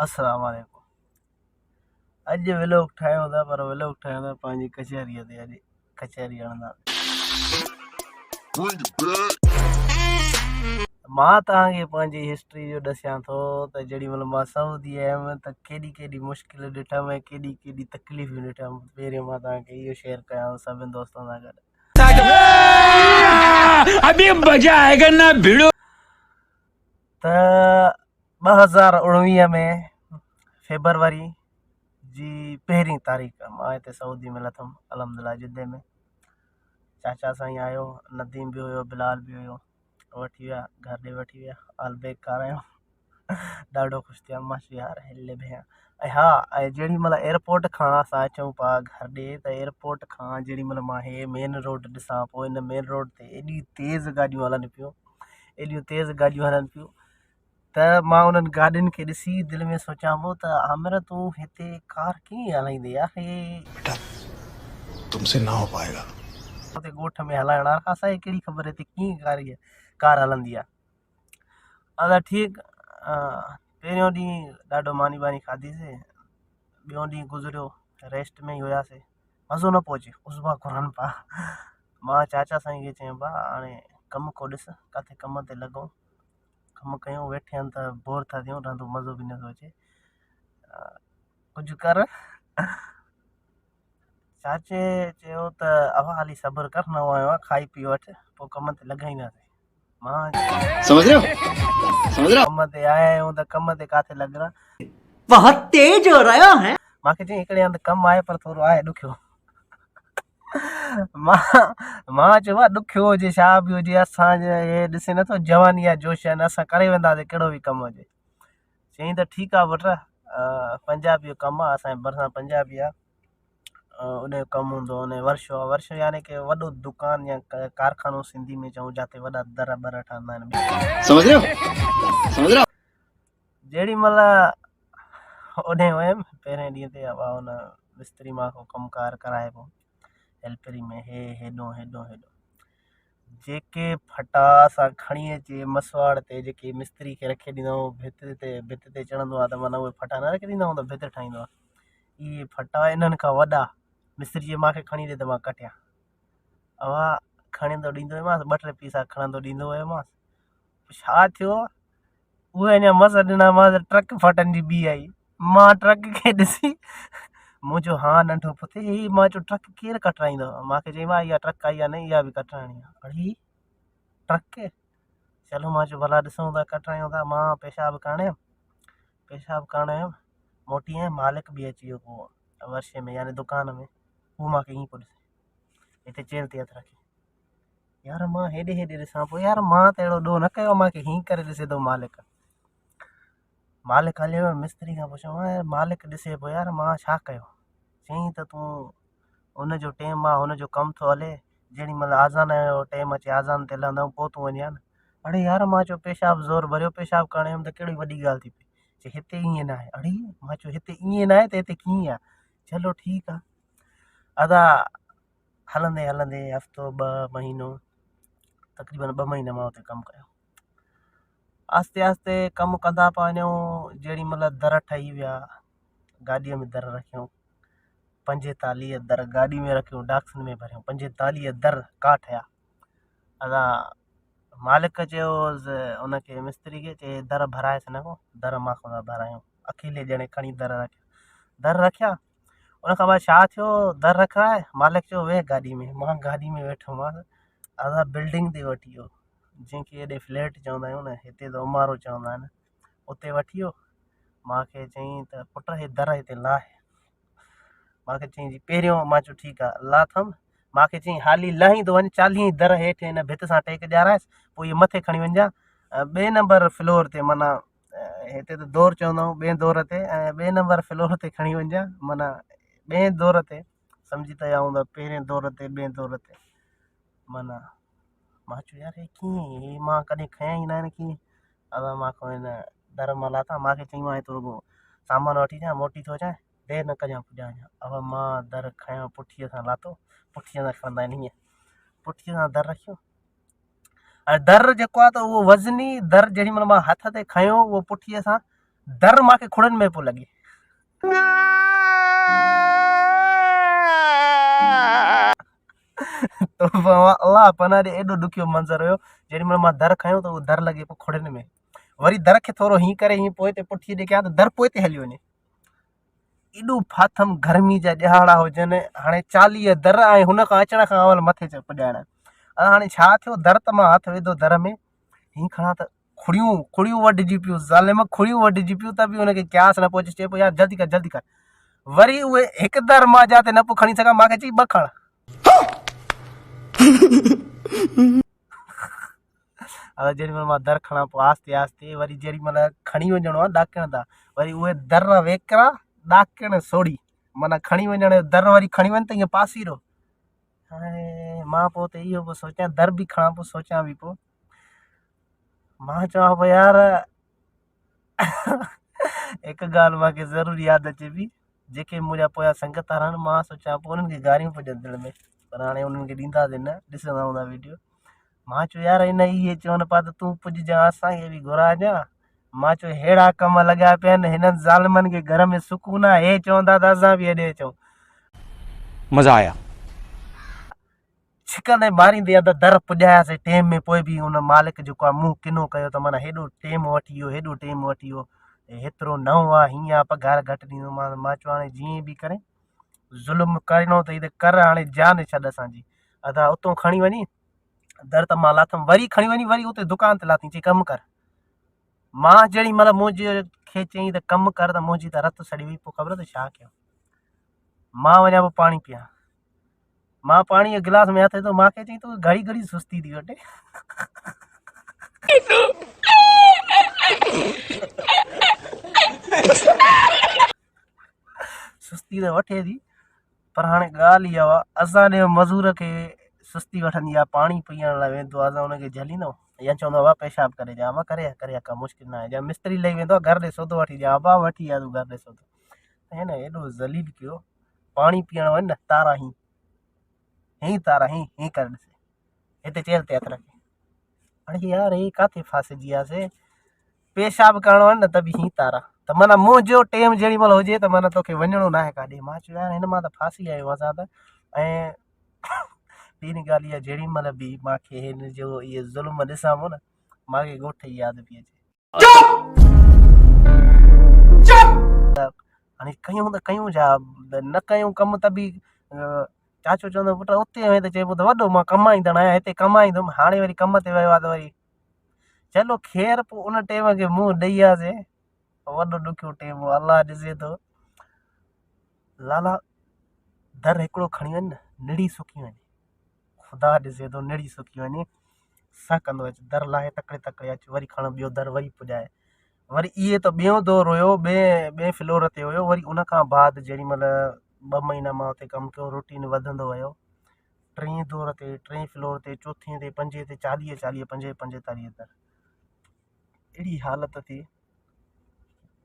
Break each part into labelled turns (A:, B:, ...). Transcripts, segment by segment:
A: अस्सलाम वालेकुम। अॼु व्लॉग ठाहियो था पर व्लॉग ठाहियो था पंहिंजी कचहरीअ ते। अॼु कचहरी हणंदा। मां तव्हांखे पंहिंजी हिस्ट्री जो ॾसियां थो त जेॾी महिल मां सऊदी आयुमि त केॾी केॾी मुश्किल ॾिठमि ऐं केॾी केॾी तकलीफ़ूं ॾिठमि। पहिरियों मां तव्हांखे इहो शेयर कयां सभिनि दोस्तनि सां गॾु।
B: अभी मजा आएगा ना भिड़ो।
A: त 2019 में फेबरवरी जी 1 तारीख़ मां हिते सऊदी में लथमि अलहमदिल्ला जिद्दे में। चाचा साईं आयो, नदीम बि हुयो, बिलाल बि हुयो। वठी विया घर ॾे वठी विया, ऑल बैग खारायो। ॾाढो ख़ुशि थिया मां यार हिले बि ऐं हा ऐं जेॾी महिल एयरपोर्ट खां असां अचूं पिया घर ॾे त एयरपोर्ट खां जेॾी महिल मां हे मेन रोड ॾिसां पोइ हिन मेन रोड ते एॾी तेज़ गाॾियूं हलनि पियूं, एॾियूं तेज़ गाॾियूं हलनि पियूं त मां उन्हनि गाॾियुनि खे ॾिसी दिलि में सोचां पियो त आमिर तूं हिते कार कीअं हलाईंदी यार, हे
C: बेटा तुमसे ना हो पाएगा।
A: हुते ॻोठ में हलाइण वारा असांखे कहिड़ी ख़बर हिते कीअं कार हलंदी आहे। अदा ठीकु। पहिरियों ॾींहुं ॾाढो मानी बानी खाधीसीं। ॿियों ॾींहुं गुज़रियो रेस्ट में ई हुयासीं। मज़ो न पियो अचे, उज़वा घुरनि पिया। मां चाचा साईं खे चयमि भाउ हाणे कमु को ॾिस, किथे कम ते लॻूं, कमु कयूं। वेठे आहिनि त बोर था थियूं, रहंदो मज़ो बि नथो अचे, कुझु कर। चाचे चयो त अवा हाली सब्र कर, न आयो आहे, खाई पी वठि, पोइ कम ते लॻाईंदासीं। मां
B: समझ रहे हो
A: कम ते आया आहियूं त कम ते काथे लॻणा।
B: बहुत तेज हो रहा है।
A: मूंखे चई हिकिड़े हंधि कमु आहे पर थोरो आहे ॾुखियो। मां चयो आहे ॾुखियो हुजे छा बि हुजे, असांजे हे ॾिसे नथो जवानी आहे जोश आहिनि, असां करे वेंदासीं कहिड़ो बि कमु हुजे। चई त ठीकु आहे पुट, पंजाबी जो कमु आहे, असांजे भरिसां पंजाबी आहे, उनजो कमु हूंदो। उन वर्षो आहे, वर्षो यानी की वॾो दुकानु या कारखानो सिंधी में चऊं, जिते वॾा दर बर ठहंदा आहिनि।
B: समझ रहे हो
A: जेॾी महिल ओॾे वियुमि पहिरें ॾींहं ते, हुन मिस्त्री मां को कमुकारु कराए पियो हेल्परी में, हेॾो जेके फटा असां खणी अचे मसवाड़ ते, जेके मिस्त्री खे रखे ॾींदा आहियूं भित ते चढ़ंदो आहे त माना उहे फटा न रखे ॾींदा आहियूं त भित ठाहींदो आहे। इहे फटा इन्हनि खां वॾा मिस्त्री जे मूंखे खणी ॾे त मां कटिया। अवा खणंदो ॾींदो हुयोमांसि, 2-3 पीसा खणंदो ॾींदो हुयोमांसि। छा थियो, उहे अञा मस ॾिनामांसि, ट्रक फटनि जी ॿी आई। मां ट्रक खे ॾिसी मुंहिंजो हा नंढो पुथे ही, मां चयो ट्रक केरु कटराईंदो? मूंखे चई मां इहा ट्रक आई आहे न, इहा बि कटराइणी आहे। अड़ी ट्रक, चलो मां चयो भला ॾिसूं था कटरायूं था। मां पेशाब करणु वियुमि, मोटी आहियां, मालिक बि अची वियो पोइ वर्षे में यानी दुकान में। हू मूंखे ईअं पियो ॾिसे, हिते चेल ते हथु रखे। यार मां हेॾे ॾिसां पोइ, यार मां त अहिड़ो ॾोह न कयो, मूंखे हीअं करे ॾिसे थो मालिक। हलियो मिस्त्री खां पुछियो, मालिक ॾिसे पियो यार मां छा कयो? चई त तूं हुनजो टाइम आहे, हुनजो कमु थो हले, जेॾी महिल आज़ान जो टाइम अचे आज़ान ते हलंदा पोइ तूं वञे न। अड़े यार मां चयो पेशाब ज़ोर भरियो, पेशाब करणु वियुमि त कहिड़ी वॾी ॻाल्हि थी पई। चई हिते ईअं न आहे। अड़े मां चयो हिते ईअं न आहे त हिते कीअं आहे? चलो ठीकु आहे। अदा हलंदे हफ़्तो 2 महीनो, तक़रीबन 2 महीना मां हुते कमु कयो। आस्ते आस्ते कमु कंदा पिया वञूं। जेॾी महिल दर ठही विया, गाॾीअ में दर रखियूं, 45 दर गाॾी में रखियूं, डाक्सन में भरियूं, 45 दर का ठहिया। अदा मालिक चयो उनखे मिस्त्री खे, चए दर भराएसि न को, दर मां खां भरायूं। अकेले ॼणे खणी दर रखिया। उनखां बाद छा थियो, दर रखाए, मालिक चयो वेह गाॾी में। मां गाॾी में वेठोमांसि। अदा बिल्डिंग ते वठी वियो, जंहिंखे हेॾे फ्लैट चवंदा आहियूं न, हिते त उमारो चवंदा आहिनि, उते वठी वियो। मूंखे चई त पुट हे दर हिते लाहे। मूंखे चई जी पहिरियों, मां चयो ठीकु आहे लाथमि। मूंखे चई हाली लाहींदो वञु, 40 दर हेठि हिन भित सां टेक ॾियाराइसि, पोइ इहे मथे खणी वञिजांइ 2 नंबर फ्लोर ते, माना हिते त दौर चवंदा आहियूं 2 दौर ते, ऐं 2 नंबर फ्लोर ते खणी वञिजांइ, माना 2 दौर ते, सम्झी त हूंदा 1 दौर ते 2 दौर ते, माना। मां चयो यार हे कीअं, हे मां कॾहिं खयां ई न आहिनि कीअं? अदा मां खां हिन दर मां लाथा। मूंखे चई मां हिते रुॻो सामान वठी अचां, मोटी थो अचां, देरि न कजां पुॼां। अब मां दर खयां, पुठीअ सां लाथो, पुठीअ सां खणंदा आहिनि हीअं, पुठीअ सां दर रखियो। ऐं दर जेको आहे त उहो वज़नी दर, जेॾी महिल मां हथ ते खयो उहो पुठीअ सां दर मांखे खुड़न में पियो लॻे। तो अल्लाह पनाह ॾे एॾो ॾुखियो मंज़र हुयो। जेॾी महिल मां दर खयों त उहो दर लॻे पियो खुड़न में। वरी दर खे थोरो हीअं करे हीअं पोइ ते पुठीअ ॾे कयां त दर पोइ ते हली वञे। एॾो फाथम गर्मी जा ॾियारा हुजनि, हाणे 40 दर ऐं हुन खां अचण खां अवल मथे ते पुॼाइण। हाणे छा थियो, दर त मां हथ विधो दर में, हीअं खणा त खुड़ियूं वढिजी पियूं, ज़ालिम खुड़ियूं वढिजी पियूं, त बि हुनखे क्यास न पहुचे। चए पियो यार जल्दी कर जल्दी कर। वरी उहे हिकु दर मां जाते न पियो खणी सघां, मूंखे चई 2 खण। जेॾी महिल मां दर खणा पोइ आस्ते आस्ते, वरी जेॾी महिल खणी वञिणो आहे ॾाकण तां, वरी उहे दर वेकिरा ॾाकण सोड़ी, माना खणी वञण जो दर वरी खणी वञ त ईअं पासीरो। हाणे मां पोइ त इहो पियो सोचियां, दर बि खणा पोइ सोचियां बि पोइ, मां चवां पियो यार हिकु ॻाल्हि मूंखे ज़रूरु यादि अचे पई, जेके मुंहिंजा पोयां संगत रहनि, मां सोचियां पोइ उन्हनि खे गारियूं पुॼनि दिलि में, पर हाणे उन्हनि खे ॾींदासीं न, ॾिसंदा हूंदा वीडियो। मां चयो यार हिन इहे चवनि पिया त तूं पुॼजां, असांखे बि घुराइजां। मां चयो हेड़ा कम लॻा पिया आहिनि हिननि ज़ालिमनि खे, घर में सुकून आहे, हे चवंदा त असां बि हेॾे अचूं।
B: मजा आया।
A: छिकंदे मारींदे त दर पुॼायासीं टेम में। पोइ बि हुन मालिक जेको आहे मुंहुं किनो कयो त माना हेॾो टेम वठी वियो, हेॾो टेम वठी वियो, हेतिरो न आहे, हीअं आहे, पघार घटि ॾींदो। मां चयो हाणे जीअं बि करे ज़ुल्म करिणो अथई त कर, हाणे जान छॾ असांजी। अदा उतां खणी वञी दर त मां लाथमि, वरी खणी वञी वरी उते दुकान ते लाथी, चई कमु कर। मां जेॾी महिल मुंहिंजे खे चई त कमु कर त मुंहिंजी त रत सड़ी वई। पोइ ख़बर अथई छा कयो, मां वञा पोइ पाणी पीआं। मां पाणी जो गिलास में हथ विधो, मूंखे चई तूं घड़ी घड़ी सुस्ती थी वठे। सुस्ती त वठे थी, पर हाणे ॻाल्हि इहा आहे, असांजे मज़ूर खे सुस्ती वठंदी आहे, पाणी पीअण लाइ वेंदो आहे, असां हुनखे झलींदो या चवंदो आहे पेशाब करे ॾियां, मां करे का मुश्किल न आहे। या मिस्त्री लही वेंदो आहे, घर ॾे सौदो वठी ॾियां, अबा वठी आ तूं घर ॾे सौदो। हिन एॾो ज़लील कयो, पाणी पीअण वञ न, तारा हीअं तारा हीअं कर, ॾिसे हिते चेर ते हथ रखे। हाणे यार हे किथे फासिजी वियासीं, पेशाब करणु वञ न त बि हीअं तारा, त माना मुंहिंजो टेम जेॾी महिल हुजे त माना तोखे वञिणो न आहे काॾे। मां चयो यार हिन मां त फासी आहियूं असां त। ऐं ॿी ॻाल्हि इहा, जेॾी महिल बि मूंखे हिन जो इहे ज़ुल्म ॾिसां पियो न, मूंखे ॻोठ जी यादि पई अचे। हाणे कयूं त कयूं छा, न कयूं कमु त बि चाचो चवंदो पुटु उते वञे त चइबो त वॾो मां कमाईंदड़ आहियां, हिते कमाईंदुमि। हाणे वरी कम ते वियो आहे त वरी चलो ख़ैर, पोइ उन टेम खे मुंहुं ॾेई वियासीं। वॾो ॾुखियो टेम हो, अलाह ॾिसे थो। लाला दर हिकिड़ो खणी वञ न, निड़ी सुकी वञे, ख़ुदा ॾिसे थो निड़ी सुकी वञे, सा कंदो अचु दर लाहे तकिड़े तकिड़े अचु, वरी खण ॿियो दर वरी पुॼाए। वरी इहे त ॿियों दौर हुयो, ॿिए फ्लोर ते हुयो। वरी उन खां बाद जेॾी महिल 2 महीना मां हुते कमु कयो, रूटीन वधंदो वियो, 3 दौर ते, 3 फ्लोर ते, 4 ते, 5 ते, 40 40, 45 दर, अहिड़ी हालत थी।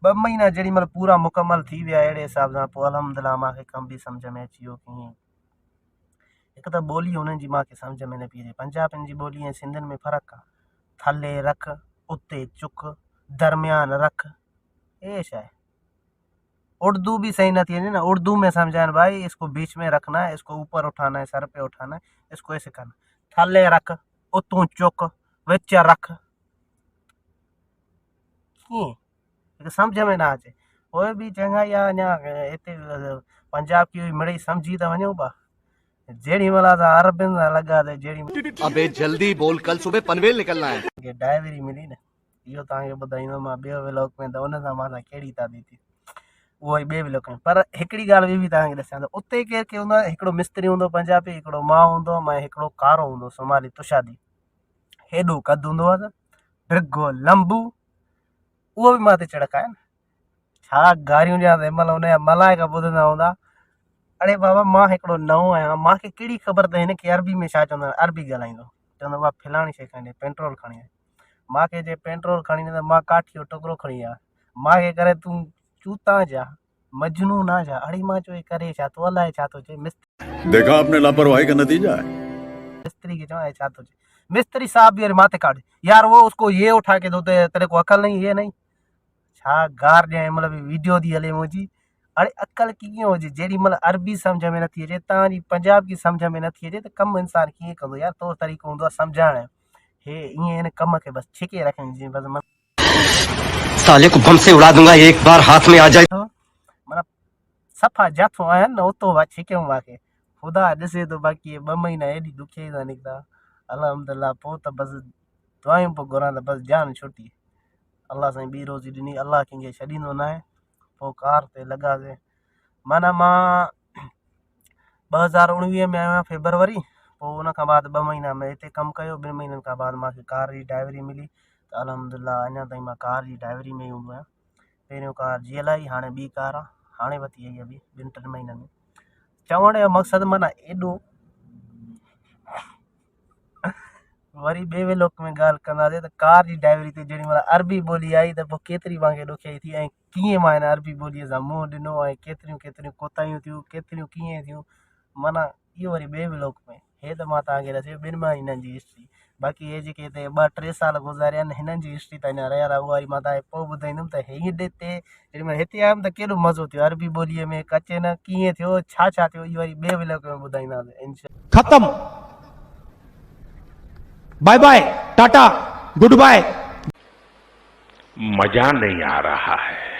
A: 2 महीना जेॾी महिल पूरा मुकमल थी विया, अहिड़े हिसाब सां पोइ अल्हम्दुलिल्लाह मूंखे कम बि सम्झ में अची वियो। कीअं हिकु त ॿोली हुननि जी मूंखे सम्झ में न पई अचे, पंजाबियुनि जी ॿोली ऐं सिंधियुनि में फ़र्क़ु आहे। थले रख, उते चुक, दरमियान रख, ये छा है। उर्दू भी सही न थी वञे न, उर्दू में समझाइनि भाई इसको बीच में रखना है, इसको ऊपर उठाना है, सर पे उठाना है, इसको ऐसे करना, थले रख, उतूं चुक, विच रख, कीअं हिकु सम्झ में न अचे। पोइ बि चङा ई आहे, अञा हिते पंजाब की मिड़ई सम्झी त वञूं पिया। जेॾी महिल असां अरबियुनि सां लॻा त जेॾी
D: अबे जल्दी बोल, कल सुबह पनवेल निकलना है।
A: डायरी मिली न, इहो तव्हांखे ॿुधाईंदो मां ॿियो व्लॉग में, त उन सां मां कहिड़ी तादी थी, उहो ई ॿिए व्लॉग में। पर हिकिड़ी ॻाल्हि बि तव्हांखे ॾिसां त उते केरु केरु हूंदो आहे, हिकिड़ो मिस्त्री हूंदो पंजाबी, हिकिड़ो मां हूंदो हुअमि, ऐं हिकिड़ो कारो हूंदो सोमाली तुषादी। हेॾो कदु हूंदो आहे, डिघो लंबू, उहो बि मां ते चिड़काए न, छा गारियूं ॾियां। तंहिं महिल हुनजा मलाइका ॿुधंदा हूंदा, अड़े बाबा मां हिकिड़ो नओं आहियां, मूंखे कहिड़ी ख़बर त हिनखे अरबी में छा चवंदा आहिनि, अरबी ॻाल्हाईंदो, चवंदो बाबा फलाणी शइ खणी पेट्रोल खणी आहे। मूंखे चए पेट्रोल खणी न, त मां काठी जो टुकड़ो खणी आया, मूंखे करे तूं चूता जा मजनू ना जा। अड़े मां चयो करे छा, तूं अलाए छा थो चए।
C: देखा आपने लापरवाही का नतीजा है।
A: मिस्त्री खे चवां छा थो चए, मिस्त्री साहब भी अरे माथे काट यार, वो उसको ये उठा के दो, तेरे को अकल नहीं, ये नहीं, छा गार ॾियां मतलब वीडियो थी हले मुंहिंजी। अड़े अकल कीअं हुजे जेॾी महिल अरबी सम्झ में नथी अचे तव्हांजी पंजाबी सम्झ में नथी अचे त कमु इंसान कीअं कंदो यार। तो तरीक़ो हूंदो आहे सम्झाइण जो। हे ईअं हिन कम खे बसि छिके रखनि जीअं बसि
D: साले को बम से उड़ा दूंगा एक बार हाथ में आ जाए।
A: माना सफ़ा जाथो आहिनि न उतो छिकियऊं मूंखे ख़ुदा ॾिसे थो। बाक़ी 2 महीना एॾी ॾुखियाई सां निकिता अल्हम्दुलिल्लाह। पोइ त बसि दुआयूं पियो घुरां त बसि जान छुटी। अलाह साईं ॿी रोज़ी ॾिनी। अलाह कंहिंखे छॾींदो न आहे। पोइ कार ते लॻासीं। माना मां 2019 में आयो आहियां फेबरवरी। पोइ उन खां बाद 2 महीना में हिते कमु कयो। 2 महीननि खां बाद मूंखे कार जी ड्राइवरी मिली त अल्हम्दुलिल्लाह अञा ताईं मां कार जी ड्राइवरी में ई हूंदो आहियां। पहिरियों कार GLI, हाणे ॿी कार आहे, हाणे वरिती आई अभी 2-3 महीननि में। चवण जो मक़सदु माना एॾो वरी ॿिए वेलोक में ॻाल्हि कंदासीं त कार जी ड्राइवरी ते जेॾी महिल अरबी ॿोली आई त पोइ केतिरी मूंखे ॾुखियाई थी ऐं कीअं मां हिन अरबी ॿोलीअ सां मुंहुं ॾिनो ऐं केतिरियूं केतिरियूं कोताहियूं थियूं केतिरियूं कीअं थियूं माना इहो वरी ॿिए व्लॉग में। हे त मां तव्हांखे रसियो 2 महीननि जी हिस्ट्री। बाक़ी हे जेके हिते 2-3 साल गुज़ारिया आहिनि हिननि जी हिस्ट्री त अञा रहियल आहे। उहा वरी मां तव्हांखे पोइ ॿुधाईंदुमि त हीअ हिते जेॾी महिल हिते आयुमि त केॾो मज़ो थियो अरबी ॿोलीअ में कचे न कीअं थियो छा थियो इहो वरी ॿिए व्लॉग में ॿुधाईंदासीं इंशाअल्लाह।
B: खत्म। Bye bye, tata, good bye.
E: मजा नहीं आ रहा है।